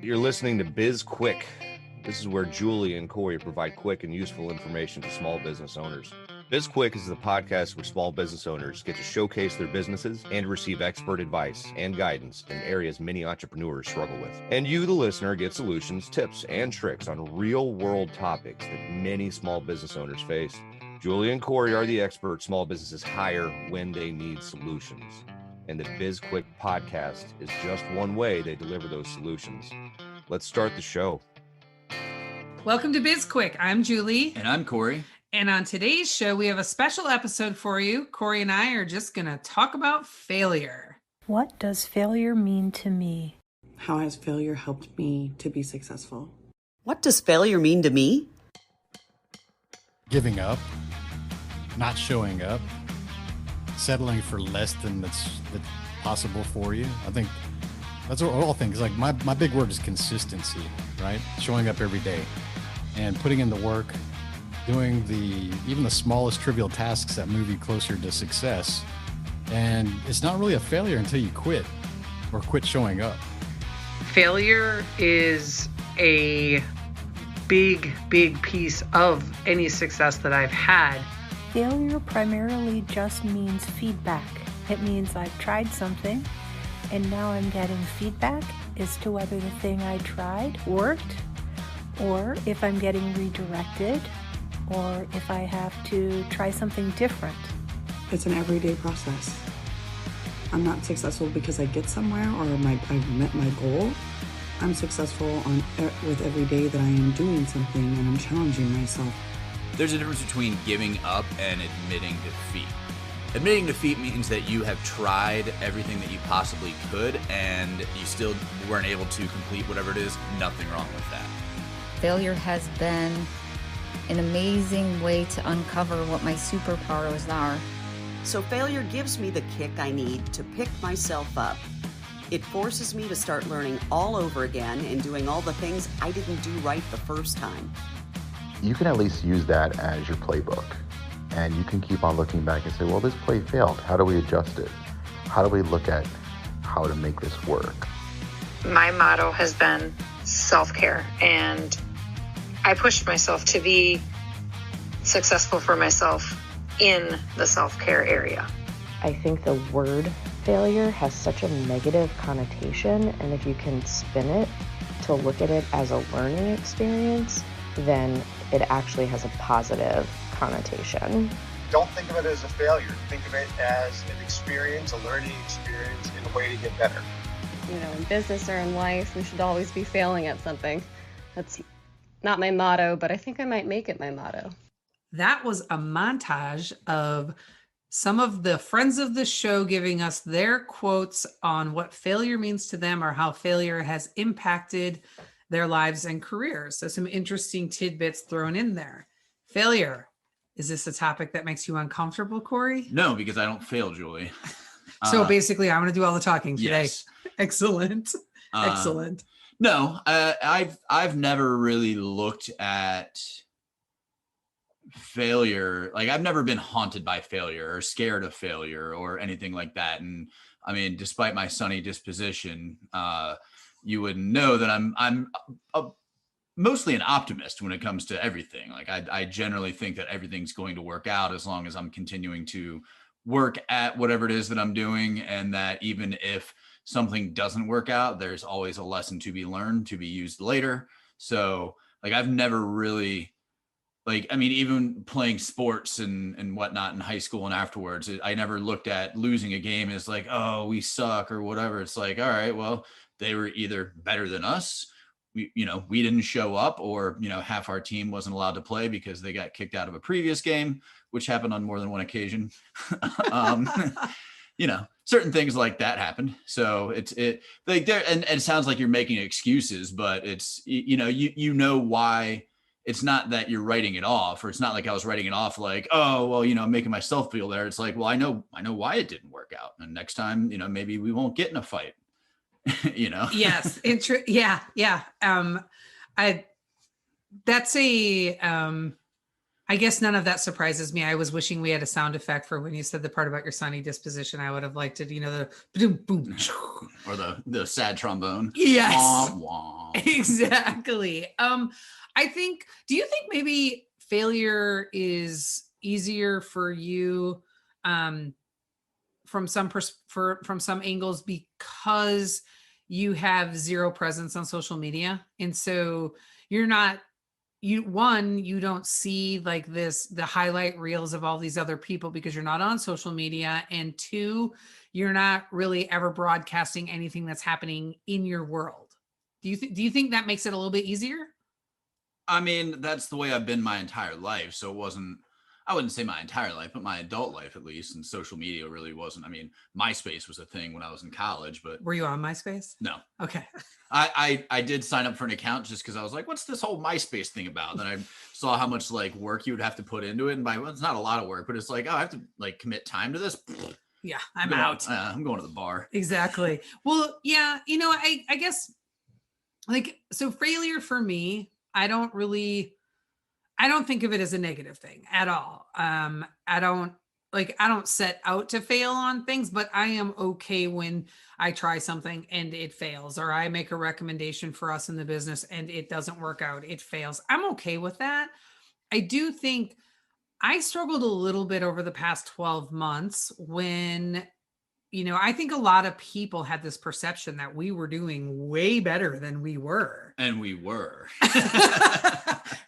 You're listening to BizQuik. This is where Julie and Corey provide quick and useful information to small business owners. BizQuik is the podcast where small business owners get to showcase their businesses and receive expert advice and guidance in areas many entrepreneurs struggle with. And you, the listener, get solutions, tips, and tricks on real-world topics that many small business owners face. Julie and Corey are the experts small businesses hire when they need solutions. And the BizQuik podcast is just one way they deliver those solutions. Let's start the show. Welcome to BizQuik. I'm Julie. And I'm Corey. And on today's show, we have a special episode for you. Corey and I are just going to talk about failure. What does failure mean to me? How has failure helped me to be successful? What does failure mean to me? Giving up, not showing up, settling for less than that's possible for you. I think that's all things. Like my big word is consistency, right? Showing up every day and putting in the work, doing even the smallest trivial tasks that move you closer to success. And it's not really a failure until you quit or quit showing up. Failure is a big piece of any success that I've had. Failure primarily just means feedback. It means I've tried something and now I'm getting feedback as to whether the thing I tried worked, or if I'm getting redirected, or if I have to try something different. It's an everyday process. I'm not successful because I get somewhere or I've met my goal. I'm successful with every day that I am doing something and I'm challenging myself. There's a difference between giving up and admitting defeat. Admitting defeat means that you have tried everything that you possibly could and you still weren't able to complete whatever it is. Nothing wrong with that. Failure has been an amazing way to uncover what my superpowers are. So failure gives me the kick I need to pick myself up. It forces me to start learning all over again and doing all the things I didn't do right the first time. You can at least use that as your playbook. And you can keep on looking back and say, well, this play failed. How do we adjust it? How do we look at how to make this work? My motto has been self-care, and I pushed myself to be successful for myself in the self-care area. I think the word failure has such a negative connotation, and if you can spin it to look at it as a learning experience, then it actually has a positive connotation. Don't think of it as a failure. Think of it as an experience, a learning experience, and a way to get better. You know, in business or in life, we should always be failing at something. That's not my motto, but I think I might make it my motto. That was a montage of some of the friends of the show giving us their quotes on what failure means to them or how failure has impacted their lives and careers. So some interesting tidbits thrown in there. Failure. Is this a topic that makes you uncomfortable, Corey? No, because I don't fail, Julie. So basically, I'm going to do all the talking today. Yes. Excellent. Excellent. No, I've never really looked at failure. Like I've never been haunted by failure or scared of failure or anything like that. And I mean, despite my sunny disposition, you would know that I'm mostly an optimist when it comes to everything. Like I generally think that everything's going to work out as long as I'm continuing to work at whatever it is that I'm doing. And that even if something doesn't work out, there's always a lesson to be learned, to be used later. So like, I've never really even playing sports and whatnot in high school and afterwards, I never looked at losing a game as like, oh, we suck or whatever. It's like, all right, well, they were either better than us. We didn't show up, or, half our team wasn't allowed to play because they got kicked out of a previous game, which happened on more than one occasion. Certain things like that happened. So and it sounds like you're making excuses, but it's, why. It's not that you're writing it off, or it's not like I was writing it off like, oh, well, I'm making myself feel there. It's like, well, I know why it didn't work out. And next time, maybe we won't get in a fight. Yes. Yeah. That's a I guess none of that surprises me. I was wishing we had a sound effect for when you said the part about your sunny disposition. I would have liked it, the boom, boom, or the sad trombone. Yes, wah, wah. Exactly. Do you think maybe failure is easier for you from some angles because you have zero presence on social media, and so you don't see like the highlight reels of all these other people because you're not on social media, and two, you're not really ever broadcasting anything that's happening in your world. Do you think that makes it a little bit easier? I mean, that's the way I've been my entire life. So I wouldn't say my entire life, but my adult life at least. And social media really wasn't. I mean, MySpace was a thing when I was in college, but. Were you on MySpace? No. Okay. I did sign up for an account just because I was like, what's this whole MySpace thing about? And then I saw how much like work you would have to put into it. And it's not a lot of work, but it's like, oh, I have to like commit time to this. Yeah, I'm out. I'm going to the bar. Exactly. Well, yeah, I guess like, so failure for me, I don't think of it as a negative thing at all. I don't set out to fail on things, but I am okay when I try something and it fails, or I make a recommendation for us in the business and it doesn't work out, it fails. I'm okay with that. I do think I struggled a little bit over the past 12 months when, I think a lot of people had this perception that we were doing way better than we were. And we were.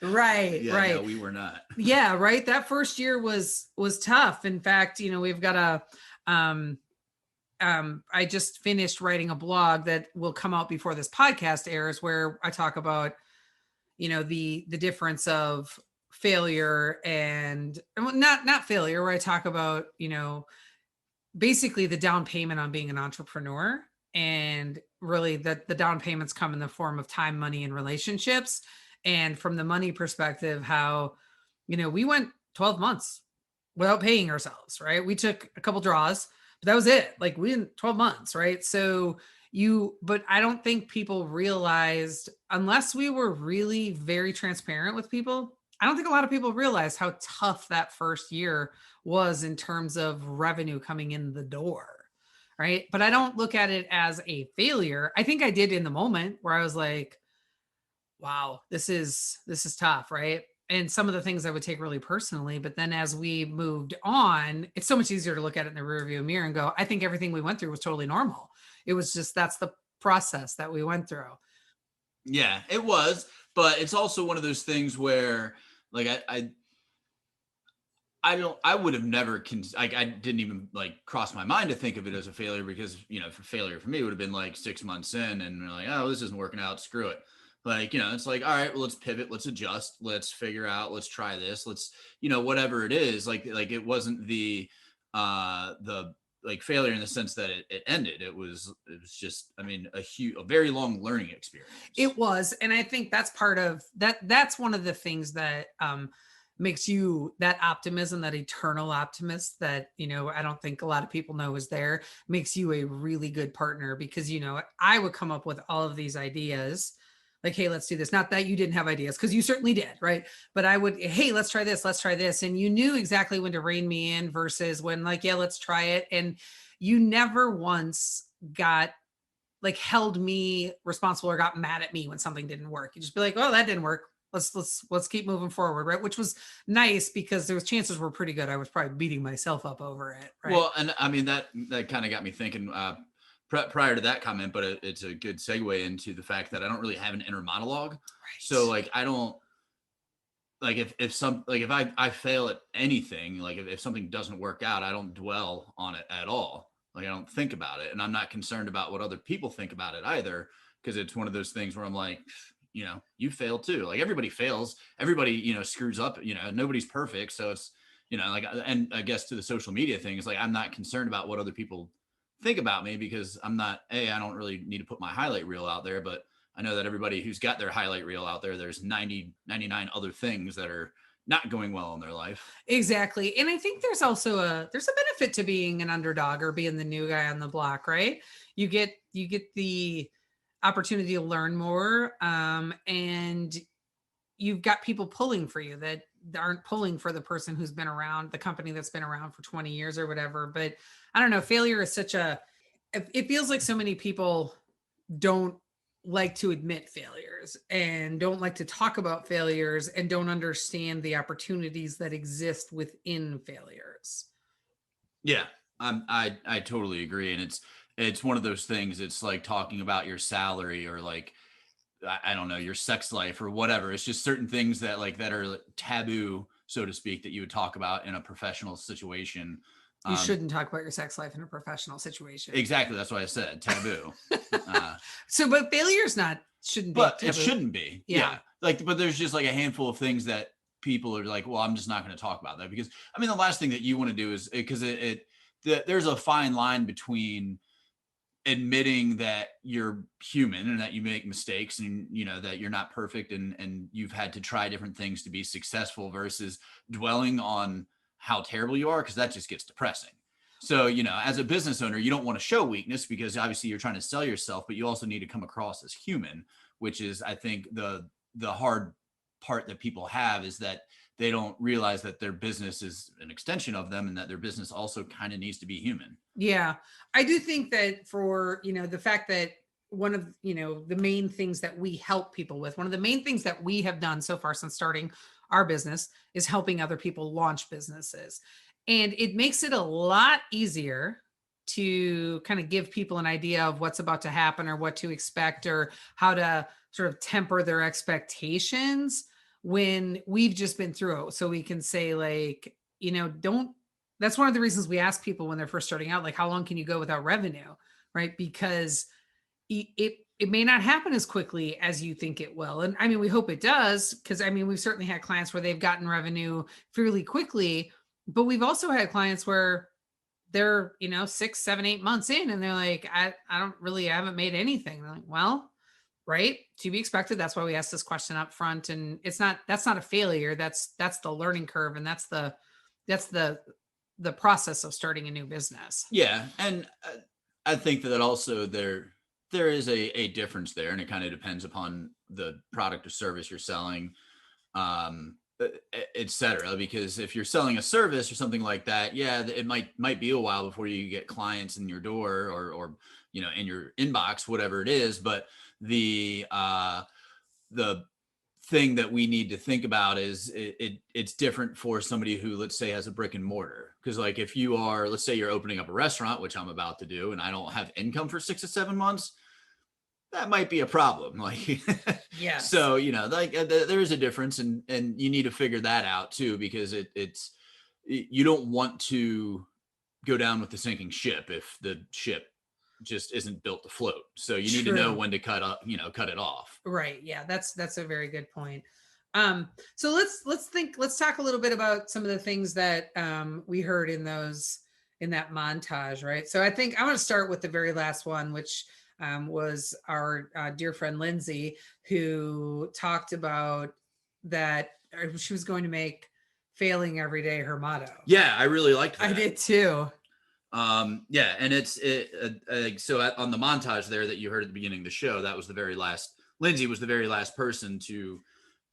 Right. Yeah, right. No, we were not. Yeah. Right. That first year was tough. In fact, we've got I just finished writing a blog that will come out before this podcast airs, where I talk about, the difference of failure and not failure, where I talk about, basically the down payment on being an entrepreneur, and really that the down payments come in the form of time, money, and relationships. And from the money perspective, how, we went 12 months without paying ourselves, right? We took a couple draws, but that was it. Like we didn't 12 months, right? So but I don't think people realized, unless we were really very transparent with people, I don't think a lot of people realized how tough that first year was in terms of revenue coming in the door. Right. But I don't look at it as a failure. I think I did in the moment where I was like, wow, this is tough. Right. And some of the things I would take really personally, but then as we moved on, it's so much easier to look at it in the rearview mirror and go, I think everything we went through was totally normal. It was just, that's the process that we went through. Yeah, it was. But it's also one of those things where like I would have never, I didn't even like cross my mind to think of it as a failure, because, for failure for me would have been like 6 months in and we're like, oh, this isn't working out. Screw it. Like, it's like, all right, well, let's pivot, let's adjust, let's figure out, let's try this, let's, whatever it is, like it wasn't the like failure in the sense that it ended. It was just, I mean, a very long learning experience. It was. And I think that's part of that. That's one of the things that, makes you that optimism, that eternal optimist that, I don't think a lot of people know is there, makes you a really good partner, because, I would come up with all of these ideas like, hey, let's do this. Not that you didn't have ideas, because you certainly did, right? But I would, hey, let's try this. And you knew exactly when to rein me in versus when like, yeah, let's try it. And you never once got like held me responsible or got mad at me when something didn't work. You just be like, oh, that didn't work. Let's keep moving forward, right? Which was nice, because there was chances were pretty good I was probably beating myself up over it, right? Well, and I mean that kind of got me thinking prior to that comment, but it's a good segue into the fact that I don't really have an inner monologue. Right. So like I don't like if I fail at anything, like if something doesn't work out, I don't dwell on it at all. Like I don't think about it, and I'm not concerned about what other people think about it either, because it's one of those things where I'm like, you fail too. Like everybody fails, everybody, screws up, nobody's perfect. So it's, like, and I guess to the social media thing, it's like, I'm not concerned about what other people think about me, because I don't really need to put my highlight reel out there, but I know that everybody who's got their highlight reel out there, there's 99 other things that are not going well in their life. Exactly. And I think there's also there's a benefit to being an underdog or being the new guy on the block, right? You get the opportunity to learn more, and you've got people pulling for you aren't pulling for the person who's been around, the company that's been around for 20 years or whatever. But I don't know, failure is it feels like so many people don't like to admit failures and don't like to talk about failures and don't understand the opportunities that exist within failures. Yeah, I totally agree. And it's one of those things. It's like talking about your salary or like, I don't know, your sex life or whatever. It's just certain things that are taboo, so to speak, that you would talk about in a professional situation. You shouldn't talk about your sex life in a professional situation. Exactly. That's what I said. Taboo. But failure's shouldn't be. But taboo. it shouldn't be. Yeah. But there's just like a handful of things that people are like, well, I'm just not going to talk about that, because I mean, the last thing that you want to do is, because there's a fine line between admitting that you're human and that you make mistakes and, you know, that you're not perfect and you've had to try different things to be successful, versus dwelling on how terrible you are, because that just gets depressing. So, you know, as a business owner, you don't want to show weakness because obviously you're trying to sell yourself, but you also need to come across as human, which is, I think, the hard part that people have, is that they don't realize that their business is an extension of them and that their business also kind of needs to be human. Yeah. I do think that for, you know, the fact that one of, you know, the main things that we help people with, one of the main things that we have done so far since starting our business is helping other people launch businesses. And it makes it a lot easier to kind of give people an idea of what's about to happen or what to expect or how to sort of temper their expectations when we've just been through it. So we can say, like, you know, that's one of the reasons we ask people when they're first starting out, like, how long can you go without revenue? Right? Because it may not happen as quickly as you think it will. And I mean, we hope it does, because I mean, we've certainly had clients where they've gotten revenue fairly quickly, but we've also had clients where they're, you know, 6, 7, 8 months in and they're like, I haven't made anything. They're like, well, right, to be expected. That's why we asked this question up front. And that's not a failure. That's the learning curve. And that's the process of starting a new business. Yeah. And I think that also there is a difference there, and it kind of depends upon the product or service you're selling, et cetera. Because if you're selling a service or something like that, yeah, it might be a while before you get clients in your door or you know, in your inbox, whatever it is. But the thing that we need to think about is it's different for somebody who, let's say, has a brick and mortar. Because like, if you are, let's say you're opening up a restaurant, which I'm about to do, and I don't have income for 6 to 7 months, that might be a problem. Like, yeah. So, you know, like there is a difference, and you need to figure that out too, because you don't want to go down with the sinking ship if the ship just isn't built to float. So you need to know when to cut it off. Right. Yeah. That's a very good point. So let's talk a little bit about some of the things that we heard in that montage. Right. So I think I want to start with the very last one, which was our dear friend Lindsay, who talked about that she was going to make failing every day her motto. Yeah, I really liked that. I did too. Yeah, and so on the montage there that you heard at the beginning of the show, that was Lindsay was the very last person to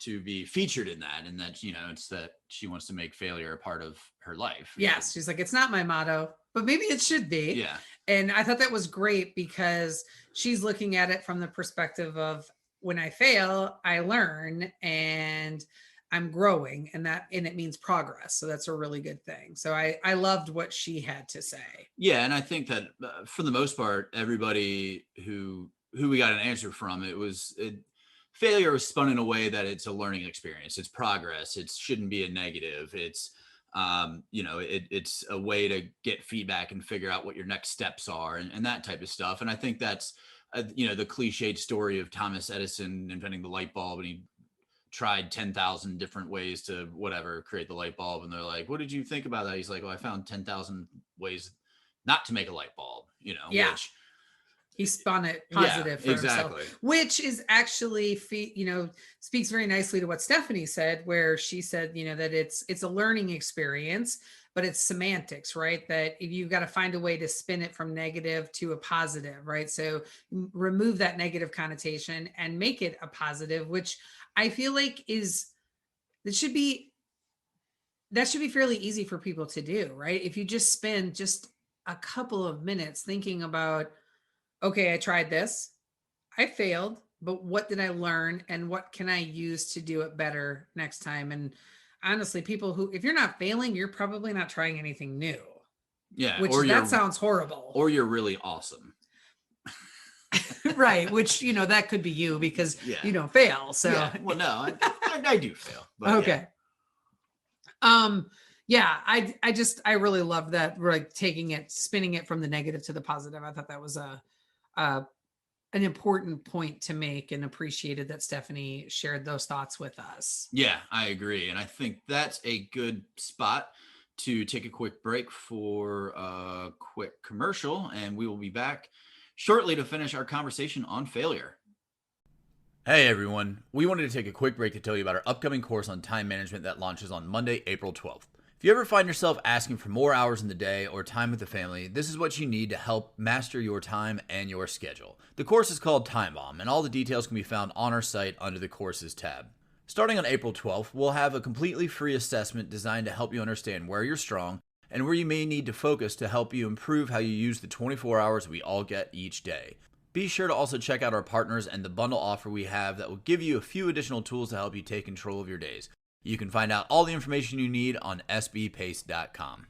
be featured in that, and that, you know, it's that she wants to make failure a part of her life. Yes, she's like, it's not my motto, but maybe it should be. Yeah. And I thought that was great, because she's looking at it from the perspective of, when I fail, I learn and I'm growing, and it means progress. So that's a really good thing. So I loved what she had to say. Yeah. And I think that for the most part, everybody who we got an answer from, failure was spun in a way that it's a learning experience. It's progress. It shouldn't be a negative. It's, you know, it's a way to get feedback and figure out what your next steps are and that type of stuff. And I think that's, you know, the cliched story of Thomas Edison inventing the light bulb, and he tried 10,000 different ways to create the light bulb. And they're like, what did you think about that? He's like, well, I found 10,000 ways not to make a light bulb, you know. Yeah. Which he spun it positive for exactly. himself, which is actually, you know, speaks very nicely to what Stephanie said, where she said, you know, that it's a learning experience, but it's semantics, right? That you've got to find a way to spin it from negative to a positive, right? So remove that negative connotation and make it a positive, which I feel like it should be that should be fairly easy for people to do, right? If you just spend just a couple of minutes thinking about, okay, I tried this, I failed, but what did I learn and what can I use to do it better next time? And honestly, people who, if you're not failing, you're probably not trying anything new. Yeah. Which that sounds horrible. Or you're really awesome. Right. Which, that could be you because you don't fail. So yeah. Well, no, I do fail. But okay. Yeah. I really love that. We're like spinning it from the negative to the positive. I thought that was an important point to make, and appreciated that Stephanie shared those thoughts with us. Yeah, I agree. And I think that's a good spot to take a quick break for a quick commercial, and we will be back shortly to finish our conversation on failure. Hey everyone, we wanted to take a quick break to tell you about our upcoming course on time management that launches on Monday, April 12th. If you ever find yourself asking for more hours in the day or time with the family, this is what you need to help master your time and your schedule. The course is called Time Bomb, and all the details can be found on our site under the Courses tab. Starting on April 12th, we'll have a completely free assessment designed to help you understand where you're strong and where you may need to focus to help you improve how you use the 24 hours we all get each day. Be sure to also check out our partners and the bundle offer we have that will give you a few additional tools to help you take control of your days. You can find out all the information you need on sbpace.com.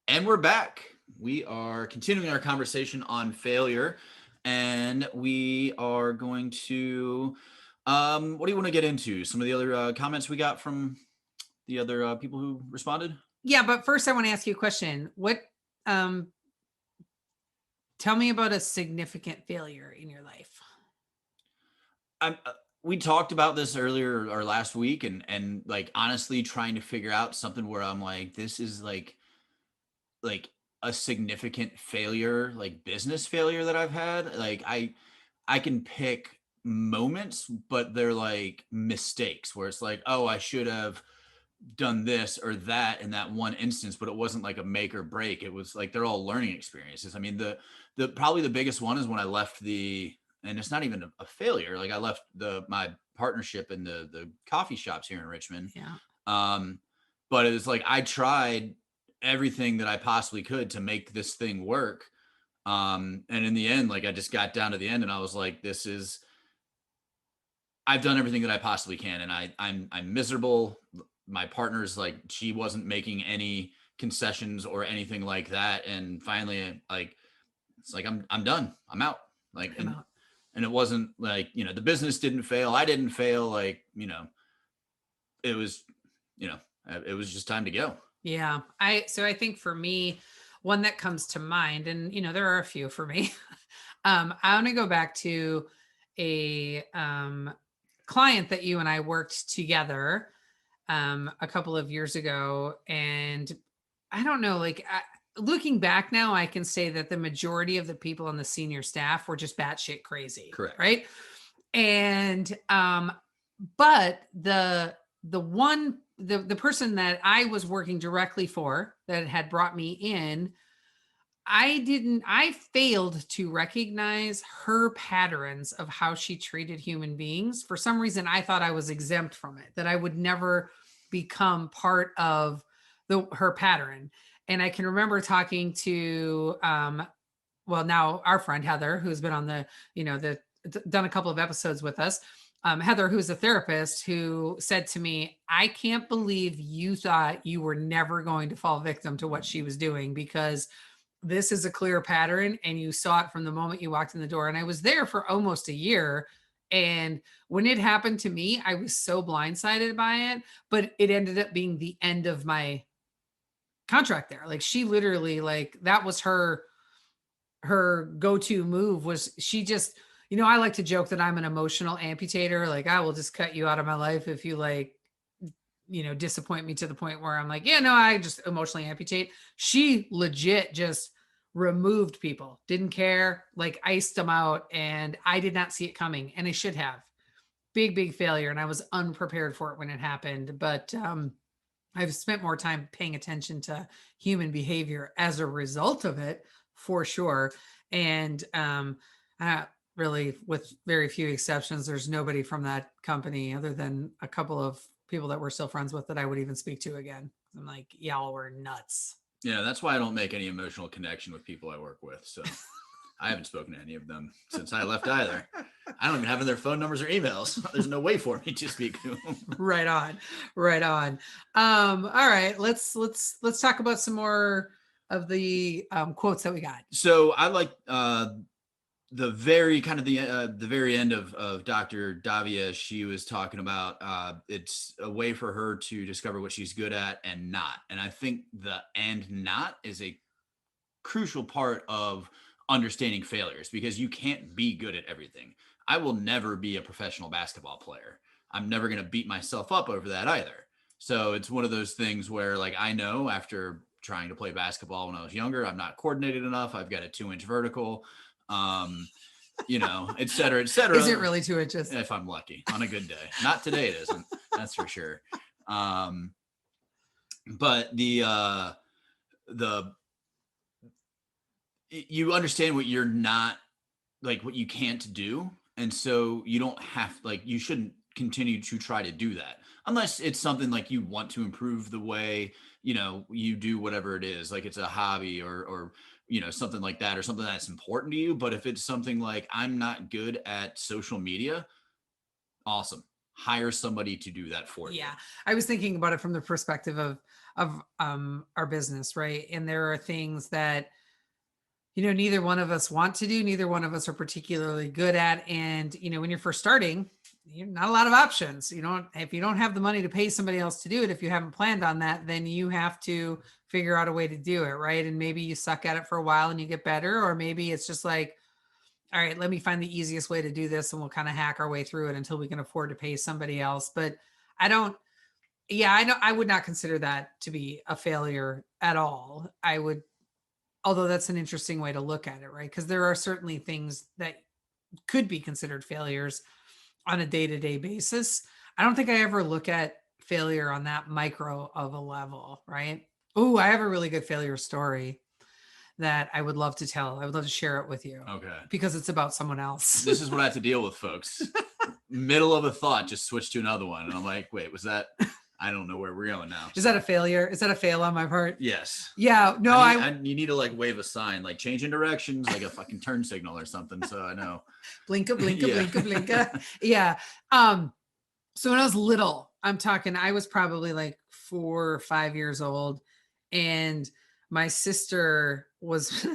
And we're back. We are continuing our conversation on failure, and we are going to, what do you want to get into? Some of the other comments we got from the other people who responded? Yeah, but first I want to ask you a question. What, tell me about a significant failure in your life. We talked about this earlier or last week, and like honestly trying to figure out something where I'm like, this is like a significant failure, like business failure that I've had. Like I can pick moments, but they're like mistakes where it's like, oh, I should have done this or that in that one instance, but it wasn't like a make or break. It was like, they're all learning experiences. I mean, the probably the biggest one is when I left and it's not even a failure. Like I left my partnership in the coffee shops here in Richmond. Yeah. But it was like, I tried everything that I possibly could to make this thing work. And in the end, like I just got down to the end and I was like, I've done everything that I possibly can. And I'm miserable. My partner's like, she wasn't making any concessions or anything like that. And finally, like, it's like, I'm done. I'm out. Like, and it wasn't like, the business didn't fail. I didn't fail. Like, it was just time to go. Yeah. So I think for me, one that comes to mind, and, there are a few for me. I want to go back to a client that you and I worked together a couple of years ago. And I don't know, like looking back now, I can say that the majority of the people on the senior staff were just batshit crazy. Correct. Right. And, but the person that I was working directly for that had brought me in, I failed to recognize her patterns of how she treated human beings. For some reason, I thought I was exempt from it, that I would never become part of her pattern. And I can remember talking to, now our friend Heather, who's been on done a couple of episodes with us. Heather, who's a therapist, who said to me, I can't believe you thought you were never going to fall victim to what she was doing, because this is a clear pattern and you saw it from the moment you walked in the door. And I was there for almost a year. And when it happened to me, I was so blindsided by it, but it ended up being the end of my contract there. Like she literally, like that was her go-to move was she just, I like to joke that I'm an emotional amputator. Like I will just cut you out of my life if you disappoint me to the point where I'm like, yeah, no, I just emotionally amputate. She legit just removed people, didn't care, like iced them out. And I did not see it coming, and I should have. Big failure. And I was unprepared for it when it happened. But I've spent more time paying attention to human behavior as a result of it, for sure. And really, with very few exceptions, there's nobody from that company other than a couple of people that we're still friends with that I would even speak to again. I'm like, y'all were nuts. Yeah, that's why I don't make any emotional connection with people I work with. So I haven't spoken to any of them since I left either. I don't even have their phone numbers or emails. There's no way for me to speak to them. Right on. All right, let's talk about some more of the quotes that we got. So I like the very end of Dr. Davia. She was talking about it's a way for her to discover what she's good at and not. And I think the and not is a crucial part of understanding failures, because you can't be good at everything. I will never be a professional basketball player. I'm never going to beat myself up over that either. So it's one of those things where, like, I know after trying to play basketball when I was younger, I'm not coordinated enough. I've got a 2-inch vertical, et cetera, et cetera. Is it really 2 inches? If I'm lucky on a good day. Not today, it isn't. That's for sure. But you understand what you're not, like, what you can't do. And so you don't have, like, you shouldn't continue to try to do that unless it's something like you want to improve the way, you do whatever it is, like it's a hobby or something like that, or something that's important to you. But if it's something like, I'm not good at social media, awesome. Hire somebody to do that for you. Yeah. I was thinking about it from the perspective of our business, right? And there are things that, neither one of us want to do, neither one of us are particularly good at. And, when you're first starting, you're not a lot of options. If you don't have the money to pay somebody else to do it, if you haven't planned on that, then you have to figure out a way to do it. Right. And maybe you suck at it for a while and you get better, or maybe it's just like, all right, let me find the easiest way to do this, and we'll kind of hack our way through it until we can afford to pay somebody else. But I would not consider that to be a failure at all. Although that's an interesting way to look at it, right? Because there are certainly things that could be considered failures on a day-to-day basis. I don't think I ever look at failure on that micro of a level, right? Oh, I have a really good failure story that I would love to tell. I would love to share it with you. Okay. Because it's about someone else. This is what I have to deal with, folks. Middle of a thought, just switch to another one. And I'm like, wait, was that... I don't know where we're going now. Is that a failure? Is that a fail on my part? Yes. Yeah. No, you need to, like, wave a sign, like changing directions, like a fucking turn signal or something. So I know. Blinka, blinka, yeah. Blinka, blinka. Yeah. So when I was little, I was probably like 4 or 5 years old, and my sister was,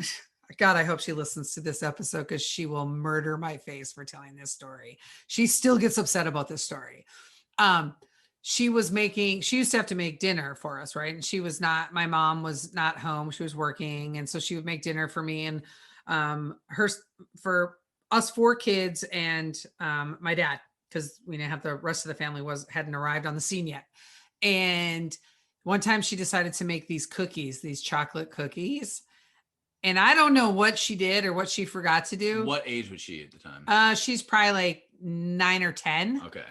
God, I hope she listens to this episode, because she will murder my face for telling this story. She still gets upset about this story. She used to have to make dinner for us, right? And my mom was not home. She was working. And so she would make dinner for me and for us 4 kids and my dad, because we didn't have the rest of the family hadn't arrived on the scene yet. And one time she decided to make these chocolate cookies. And I don't know what she did or what she forgot to do. What age was she at the time? She's probably like 9 or 10. Okay.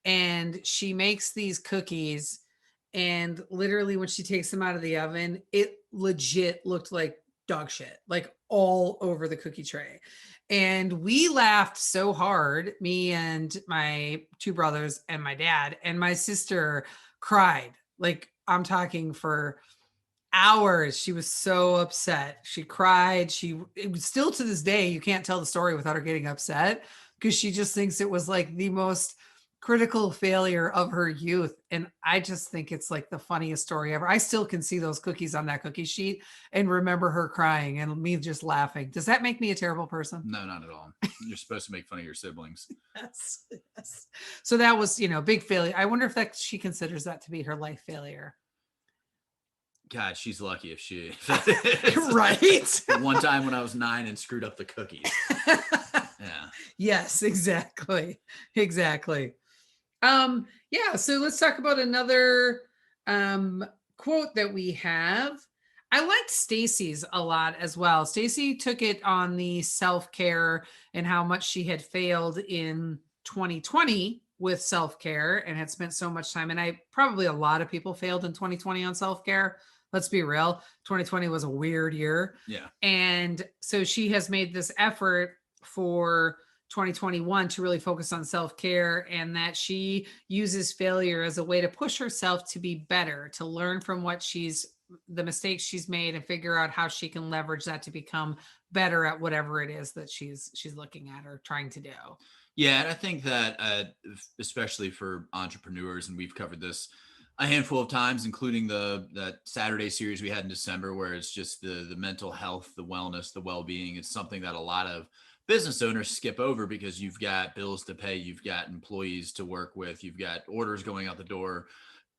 And she makes these cookies, and literally when she takes them out of the oven, it legit looked like dog shit, like all over the cookie tray. And we laughed so hard, me and my 2 brothers and my dad, and my sister cried. Like, I'm talking for hours. She was so upset. She cried. It was still to this day, you can't tell the story without her getting upset, because she just thinks it was like the most critical failure of her youth. And I just think it's like the funniest story ever. I still can see those cookies on that cookie sheet and remember her crying and me just laughing. Does that make me a terrible person? No, not at all. You're supposed to make fun of your siblings. Yes. So that was, big failure. I wonder if she considers that to be her life failure. God, she's lucky if she right. One time when I was 9 and screwed up the cookies. Yeah. Yes, exactly. Yeah, so let's talk about another quote that we have. I liked Stacy's a lot as well. Stacy took it on the self-care and how much she had failed in 2020 with self-care and had spent so much time. And probably a lot of people failed in 2020 on self-care. Let's be real. 2020 was a weird year. Yeah. And so she has made this effort for 2021 to really focus on self-care, and that she uses failure as a way to push herself to be better, to learn from the mistakes she's made and figure out how she can leverage that to become better at whatever it is that she's looking at or trying to do. Yeah, and I think that especially for entrepreneurs, and we've covered this a handful of times, including that Saturday series we had in December, where it's just the mental health, the wellness, the well-being. It's something that a lot of business owners skip over because you've got bills to pay, you've got employees to work with, you've got orders going out the door,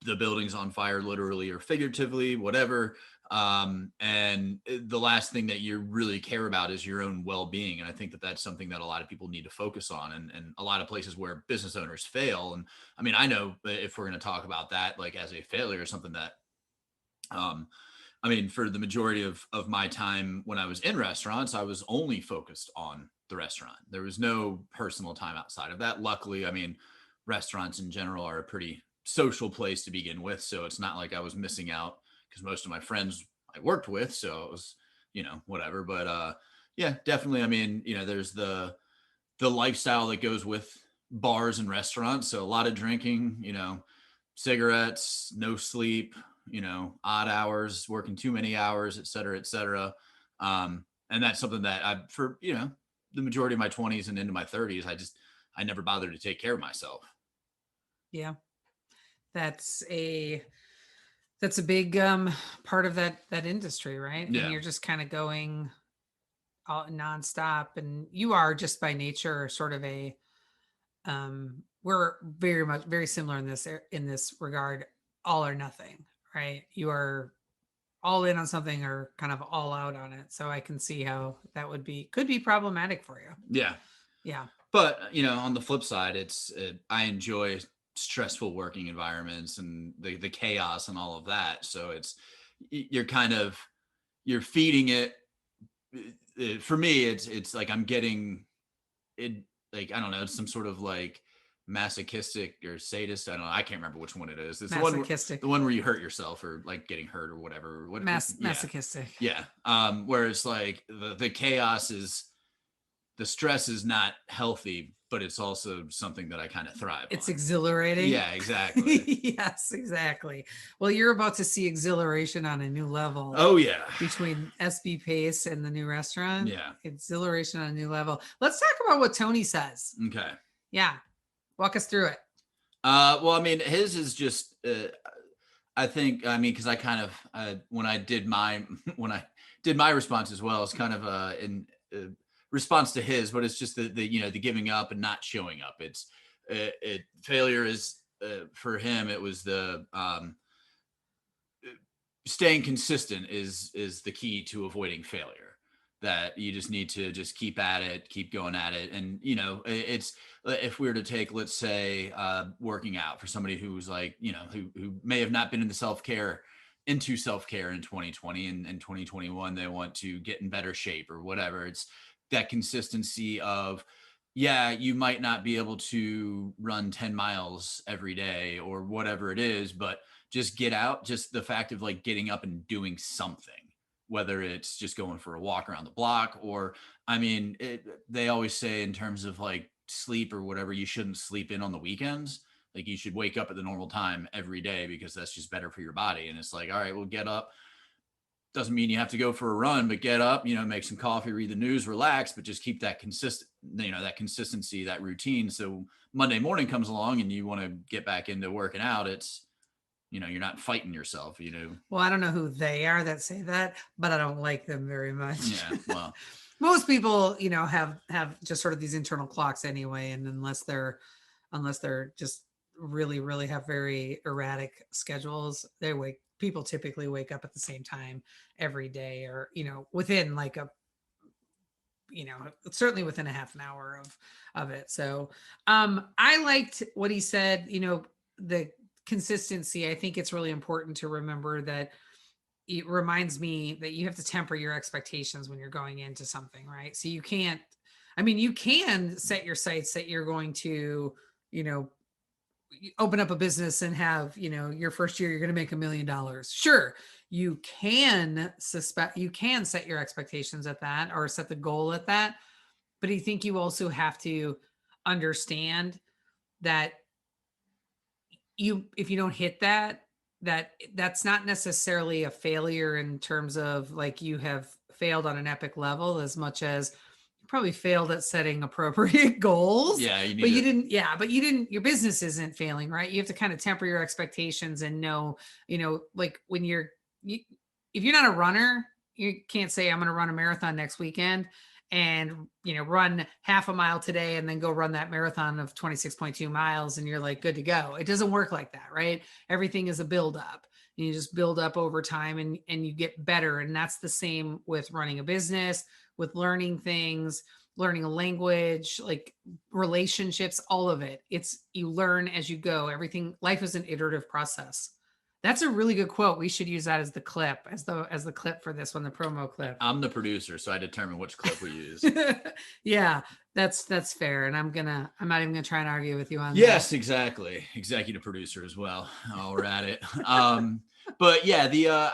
the building's on fire, literally or figuratively, whatever. And the last thing that you really care about is your own well-being. And I think that that's something that a lot of people need to focus on, and a lot of places where business owners fail. And I mean, I know if we're going to talk about that, like as a failure or something that, I mean, for the majority of my time when I was in restaurants, I was only focused on the restaurant. There was no personal time outside of that. Luckily, I mean, restaurants in general are a pretty social place to begin with. So it's not like I was missing out, because most of my friends I worked with, so it was, whatever. But yeah, definitely. I mean, there's the lifestyle that goes with bars and restaurants. So a lot of drinking, cigarettes, no sleep, odd hours, working too many hours, et cetera, et cetera. And that's something that for the majority of my 20s and into my 30s, I never bothered to take care of myself. Yeah. That's a big part of that industry, right? Yeah. And you're just kind of going all nonstop, and you are just by nature sort of a we're very similar in this regard, all or nothing, right? You are all in on something or kind of all out on it. So I can see how that could be problematic for you. Yeah. Yeah. But, on the flip side, I enjoy stressful working environments and the chaos and all of that. So you're feeding it. For me, it's like I'm getting it, like, I don't know, it's some sort of like masochistic or sadist. I don't know. I can't remember which one it is. It's the one where you hurt yourself, or like getting hurt or whatever. Masochistic. Yeah. Where it's like the chaos the stress is not healthy, but it's also something that I kind of thrive on. It's exhilarating. Yeah, exactly. Yes, exactly. Well, you're about to see exhilaration on a new level. Oh yeah. Between SB Pace and the new restaurant. Yeah. Exhilaration on a new level. Let's talk about what Tony says. Okay. Yeah. Walk us through it. Well, I mean, his is just, because I kind of, when I did my response as well, it's kind of in response to his, but it's just the giving up and not showing up. It's failure is for him. It was the staying consistent is the key to avoiding failure. That you just need to just keep at it, keep going at it. And, it's, if we were to take, let's say, working out for somebody who's like, who may have not been into self-care in 2020 and 2021, they want to get in better shape or whatever. It's that consistency of, yeah, you might not be able to run 10 miles every day or whatever it is, but just get out. Just the fact of like getting up and doing something, whether it's just going for a walk around the block, or, I mean, they always say in terms of like sleep or whatever, you shouldn't sleep in on the weekends. Like you should wake up at the normal time every day, because that's just better for your body. And it's like, all right, well, get up. Doesn't mean you have to go for a run, but get up, make some coffee, read the news, relax, but just keep that that consistency, that routine. So Monday morning comes along and you want to get back into working out. It's, you're not fighting yourself, Well, I don't know who they are that say that, but I don't like them very much. Yeah. Well, most people, have just sort of these internal clocks anyway. And unless they're just really, really have very erratic schedules, people typically wake up at the same time every day, or, within like certainly within a half an hour of it. So I liked what he said, the consistency. I think it's really important to remember that it reminds me that you have to temper your expectations when you're going into something, right? So you can set your sights that you're going to, open up a business and have, your first year, you're going to make $1 million. Sure. You can set your expectations at that, or set the goal at that. But I think you also have to understand that if you don't hit that's not necessarily a failure in terms of like you have failed on an epic level as much as you probably failed at setting appropriate goals. Yeah, but you didn't, your business isn't failing, right? You have to kind of temper your expectations and know, like when if you're not a runner, you can't say I'm going to run a marathon next weekend and run half a mile today and then go run that marathon of 26.2 miles and you're like good to go. It doesn't work like that, right? Everything is a build up. You just build up over time and you get better. And that's the same with running a business, with learning things, learning a language, like relationships, all of it. You learn as you go. Life is an iterative process. That's a really good quote. We should use that as the clip, as the clip for this one, the promo clip. I'm the producer, so I determine which clip we use. Yeah, that's fair. And I'm not even gonna try and argue with you on that. Yes, exactly. Executive producer as well. Oh, we're at it. But yeah,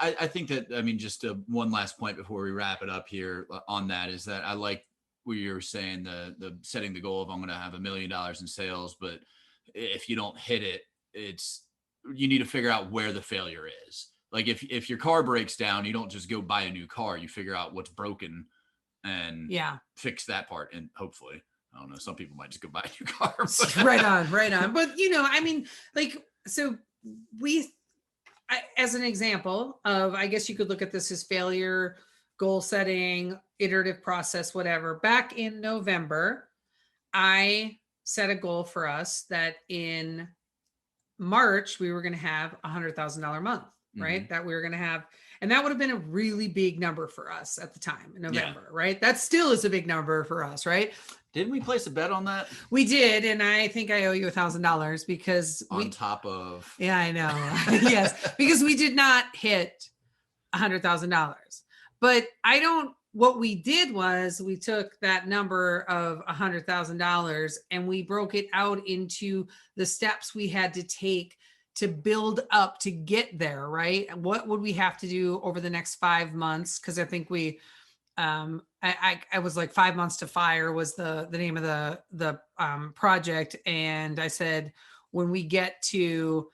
I think that, just one last point before we wrap it up here on that is that I like what you were saying, the setting the goal of I'm going to have $1 million in sales, but if you don't hit it, you need to figure out where the failure is. Like if your car breaks down, you don't just go buy a new car. You figure out what's broken and fix that part. And hopefully, I don't know, some people might just go buy a new car. Right on. But as an example of, I guess you could look at this as failure, goal setting, iterative process, whatever. Back in November, I set a goal for us that in March, we were going to have $100,000 a month, right? That we were going to have, and that would have been a really big number for us at the time in November, right? That still is a big number for us, right? Didn't we place a bet on that? We did. And I think I owe you $1,000 because on top of. Yeah, I know. Yes. Because we did not hit $100,000, but what we did was we took that number of $100,000 and we broke it out into the steps we had to take to build up to get there, right? What would we have to do over the next 5 months? Because I think I was like 5 months to fire was the name of the project. And I said, when we get to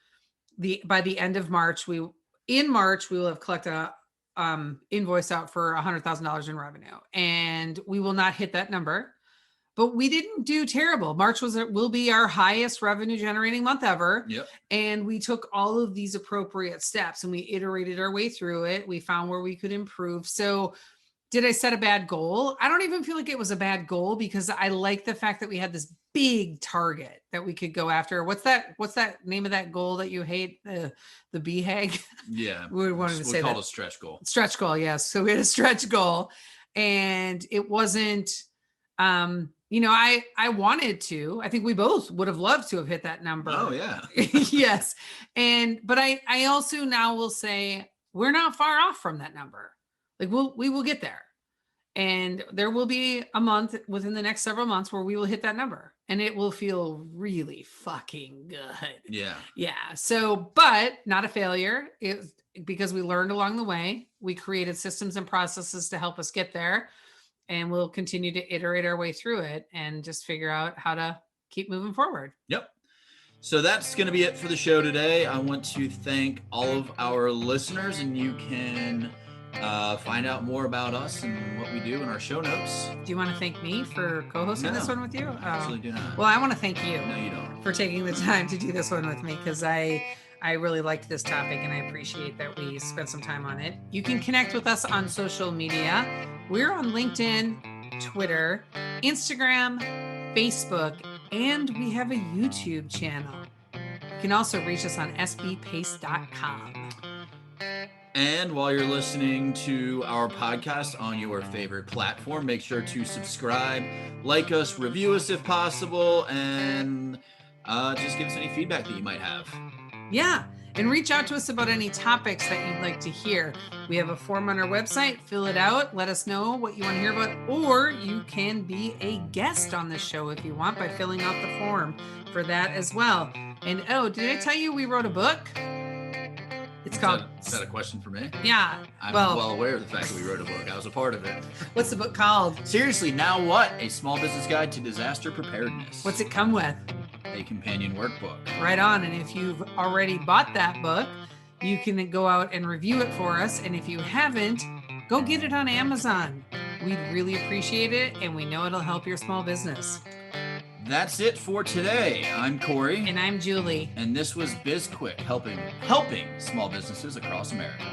by the end of March, we will have collected a invoice out for $100,000 in revenue, and we will not hit that number, but we didn't do terrible. March will be our highest revenue generating month ever. Yep. And we took all of these appropriate steps and we iterated our way through it. We found where we could improve. So did I set a bad goal? I don't even feel like it was a bad goal because I like the fact that we had this big target that we could go after. What's that name of that goal that you hate? The BHAG? Yeah. We wanted to say called that. a stretch goal. Stretch goal, yes. So we had a stretch goal and it wasn't, I wanted to, I think we both would have loved to have hit that number. Oh yeah. Yes. But I also now will say we're not far off from that number. Like we will get there. And there will be a month within the next several months where we will hit that number and it will feel really fucking good. Yeah. Yeah. So, but not a failure. Because we learned along the way, we created systems and processes to help us get there, and we'll continue to iterate our way through it and just figure out how to keep moving forward. Yep. So that's going to be it for the show today. I want to thank all of our listeners, and you can find out more about us and what we do in our show notes. Do you want to thank me for co-hosting this one with you? I actually do not. Well, I want to thank you. No, you don't. For taking the time to do this one with me, because I really liked this topic and I appreciate that we spent some time on it. You can connect with us on social media. We're on LinkedIn, Twitter, Instagram, Facebook, and we have a YouTube channel. You can also reach us on sbpace.com. And while you're listening to our podcast on your favorite platform, make sure to subscribe, like us, review us if possible, and just give us any feedback that you might have. Yeah, and reach out to us about any topics that you'd like to hear. We have a form on our website. Fill it out. Let us know what you want to hear about, or you can be a guest on the show if you want by filling out the form for that as well. And did I tell you we wrote a book? It's called. Is that a question for me? Yeah. I'm well aware of the fact that we wrote a book. I was a part of it. What's the book called? Seriously, Now What? A Small Business Guide to Disaster Preparedness. What's it come with? A companion workbook. Right on. And if you've already bought that book, you can go out and review it for us. And if you haven't, go get it on Amazon. We'd really appreciate it, and we know it'll help your small business. That's it for today. I'm Corey. And I'm Julie. And this was BizQuik, helping small businesses across America.